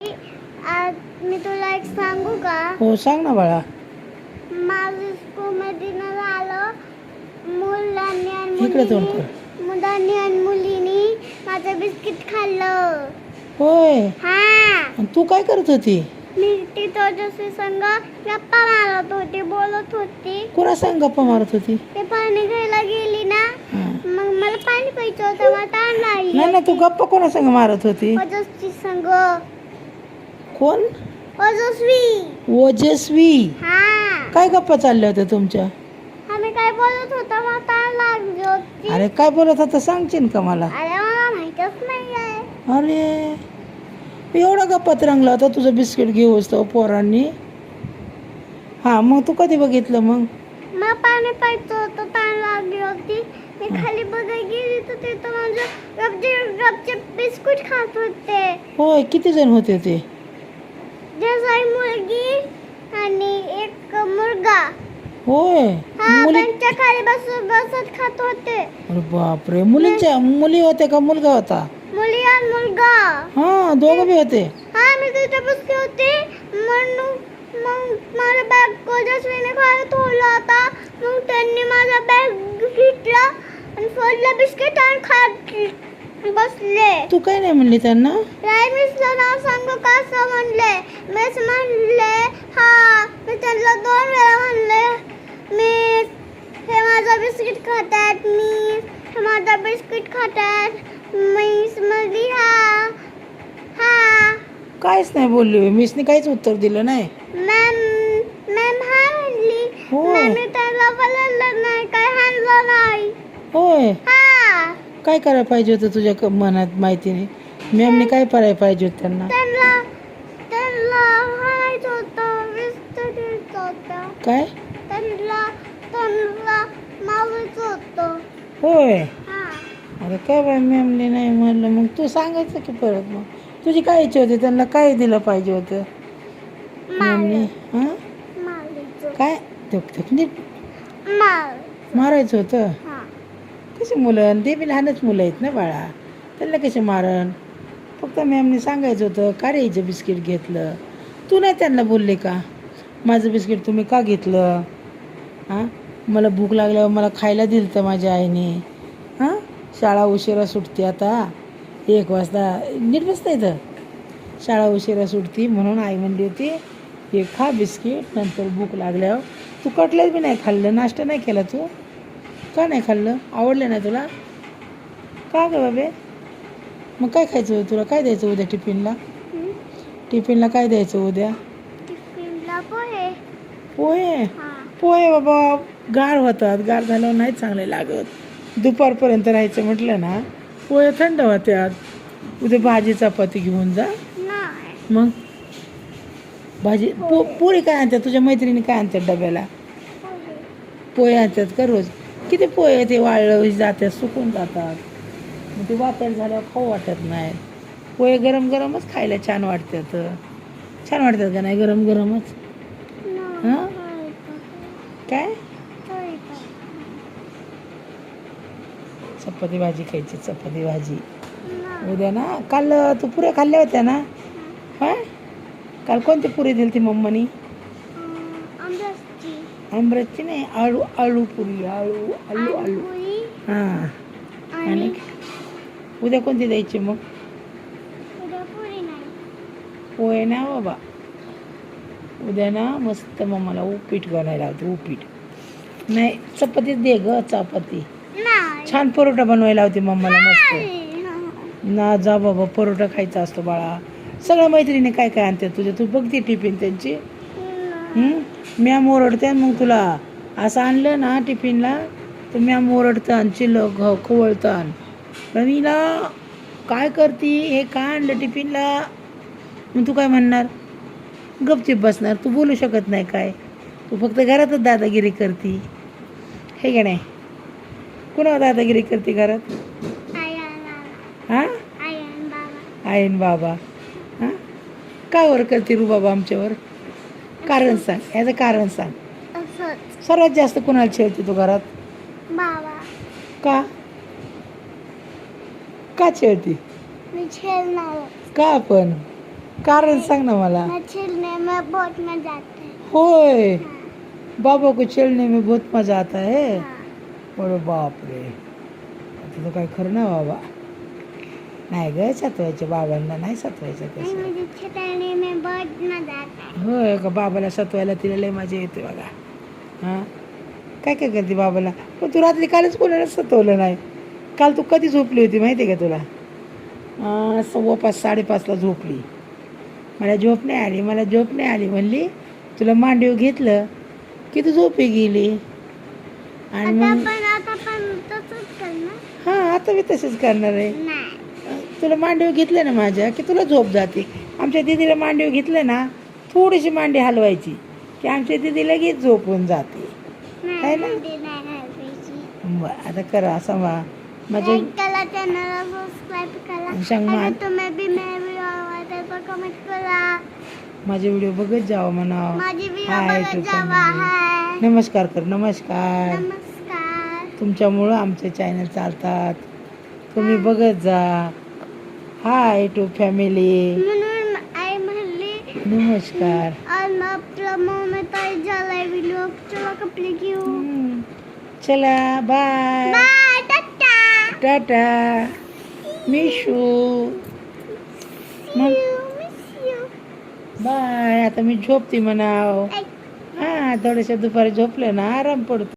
आज मी तुला एक सांगू का? हो सांग ना बाळा. माझ्या स्कूलमध्ये न झालं इकडे तोंड कर. मुलांनी आणि मुलींनी माझं बिस्किट खाल्लं. होय. हा, आणि तू काय करत होती? मी टीचरच्या संग गप्पा मारत होती, बोलत होती. कोणा संग गप्पा मारत होती? ते पाणी घ्यायला गेली ना, हा. मग मला पाणी प्यायचं होतं, मला तहान लागली. नाही ना, तू गप्पा कोणा संग मारत होती? ओजस्वी संग. कोण? ओजस्वी. ओजस्वी. हा, काय गप्पा चालल्या होत्या तुमच्या? आम्ही काय बोलत होतो, मला तहान लागली होती. अरे काय बोलत होता सांगशील का मला? अरे मला माहितच नाही आहे. अरे एवढा गप्पात रंगला होता तुझं बिस्किट घेऊस तो पोरांनी. हा, मग तू कधी बघितलं मग? मला पाणी प्यायचं होतं, तहान लागली होती. मी खाली बघायला गेली तर तिथं माझं गपचे बिस्कुट खात होते. होय, किती जण होते ते? जसं एक मुलगी आणि एक मुलगा. होय. हा, मुली? त्यांच्या खाली बसत खात होते. अरे बापरे, मुली होते का मुलगा होता? मुली आणि मुलगा. हा, दोघं बी होते. हा, मी तिथे बसली होती. म्हणून मग माझा बॅग ओजस्वीने खाली ठेवला होता. मग त्यांनी माझा बॅग घेतला आणि फोडलं बिस्किट आणि खात बसले. तू काय नाही म्हणली त्यांना? नाही, मिसचं नाव सांगू का असं म्हणले. मिस म्हणले. हा, मी त्यांना 2 वेळा म्हणले, मिस हे माझं बिस्किट खातात, मिस हे माझं बिस्किट खातात. मिस म्हणली हा हा. काहीच नाही बोलली, मिसने काहीच उत्तर दिलं नाही. मॅम हा म्हणली. होय. मॅमने त्याला बोललं नाही, काय हाणलं नाही. होय. हा, काय करायला पाहिजे होतं तुझ्या मनात माहितीने? मॅमने काय करायला पाहिजे होतं त्यांना? त्यांना हाणायचं होतं, विस्तर द्यायचं होतं. काय? त्यांना मारायचं होतं. होय. हा, अरे काय बाय, मॅमने नाही म्हणलं मग तू सांगायचं की परत. मग तुझी काय इच्छा होती, त्यांना काय दिलं पाहिजे होतं मॅमने? हां, मारायचं. काय नीट मार. मारायचं होतं? हा, कशी मुलं, ते बी लहानच मुलं आहेत ना बाळा, त्यांना कसे मारण? फक्त मॅमने सांगायचं होतं का रे हिचं बिस्किट घेतलं. तू नाही त्यांना बोलले का माझं बिस्किट तुम्ही का घेतलं? हां, मला भूक लागल्यावर मला खायला दिलं तर माझ्या आईने. हां, शाळा उशिरा सुटते आता 1 वाजता, नीट बसता येतं. शाळा उशिरा सुटती म्हणून आई म्हणली होती हे खा बिस्किट, नंतर भूक लागल्यावर. तू कटलेट बी नाही खाल्लं, नाश्ता नाही केला तू? का नाही खाल्लं? आवडलं ना तुला? का गं बाबे? मग काय खायचं होतं तुला? काय द्यायचं उद्या टिफिनला? टिफिनला काय द्यायचं उद्या? टिफिनला पोहे. पोहे? हा, पोहे बाबा गार होतात, गार झाल्यावर नाही चांगले लागत. दुपारपर्यंत राहायचं म्हटलं ना, पोहे थंड होत्यात. उद्या भाजी चपाती घेऊन जा. नाही. मग भाजी पुरी काय आणतात तुझ्या मैत्रिणी, काय आणतात डब्याला? पोहे. पोहे आणतात का रोज? किती पोहे ते वाळलं जातात, सुकून जातात. मग ते वातड झाल्यावर खाऊ वाटत नाही. पोहे गरम गरमच खायला छान वाटतात. छान वाटतात का नाही गरम गरमच? हां, काय? चपाती भाजी खायची, चपाती भाजी उद्या ना. काल तू पुऱ्या खाल्ल्या होत्या ना? हां, काल कोणती पुरी दिली ती मम्मानी? आमरसची नाही, आळू पुरी, आळू. हां, आणि उद्या कोणती द्यायची मग? पोहे ना बाबा, उद्या ना मस्त मम्माला उपीट बनायला होते. उपीट नाही, चपातीच दे ग, चपाती. छान परोठा बनवायला होते मम्माला मस्त ना. जा बाबा, परोठा खायचा असतो बाळा. सगळ्या मैत्रिणी काय काय आणतात तुझ्या? तू बघते टिफिन त्यांची. मॅम ओरडते मग तुला असं आणलं ना टिफिनला तर मॅम ओरडतान, खवळतान, रवीला काय करती, हे काय आणलं टिफिनला? मग तू काय म्हणणार? गपचीप बसणार, तू बोलू शकत नाही काय. तू फक्त घरातच दादागिरी करती, हे का नाही? कुणावर दादागिरी करते घरात? हां, आईन बाबा. हां, का वर करते रू बाबा आमच्यावर? कारण सांग, याचं कारण सांग. सर्वात जास्त कुणाला छेडते तू घरात? बाबा. का छेडते? मी छेडणार. का पण? कारण सांग ना मला. मैं खेलने में बहुत मजा आता है. होय, हाँ, बाबा को खेलने में बहुत मजा आता है. हाँ. अरे बापरे, तुझं काय खरं ना बाबा. नाही ग सतवायचे बाबांना, नाही सतवायचं नहीं, तसं. मुझे खेलने में बहुत मजा आता है. होय का, बाबाला सतवायला तिला लय मजा येते बघा. हां, काय काय करते बाबाला. पण तू रात्री कालच कोणाला सतवलं नाही. काल तू कधी झोपली होती माहिती आहे का तुला? 5:15 5:30ला झोपली. मला झोप नाही आली म्हणली. तुला मांडीव घेतलं की तू झोपी गेली. आणि मग आता पण तसंच करणार? हां, आता मी तसंच करणार आहे. नाही. तुला मांडीव घेतलं ना माझ्या की तुला झोप जाते. आमच्या दीदीला मांडीव घेतलं ना, थोडीशी मांडी हलवायची की आमच्या दीदी लगेच झोपून जाते. आहे ना? बरं, आता करा असं माझ्या कला चॅनलला सबस्क्राईब करा. सांग मा- आणि तुम्ही बी व्हिडिओ आवडते तर कमेंट करा. माझे व्हिडिओ बघत जावं म्हणा. माझी व्हिडिओ हाय बघत टू जावा. फॅमिली. हाय. नमस्कार कर, नमस्कार. नमस्कार. तुमच्यामुळं आमचे चॅनल चालतात. तुम्ही बघत जा. हाय टू फॅमिली. म्हणून आई म्हणली नमस्कार. आज आपला मोमेंट झालाय व्हिडिओ. चला कपडे घेऊ. चला बाय. बाय. टाटा. टाटा. मिशू. मग मिस यू. बाय. आता मी झोपते म्हणाव. हां, थोड्याशा दुपारी झोपले ना आराम पडतो.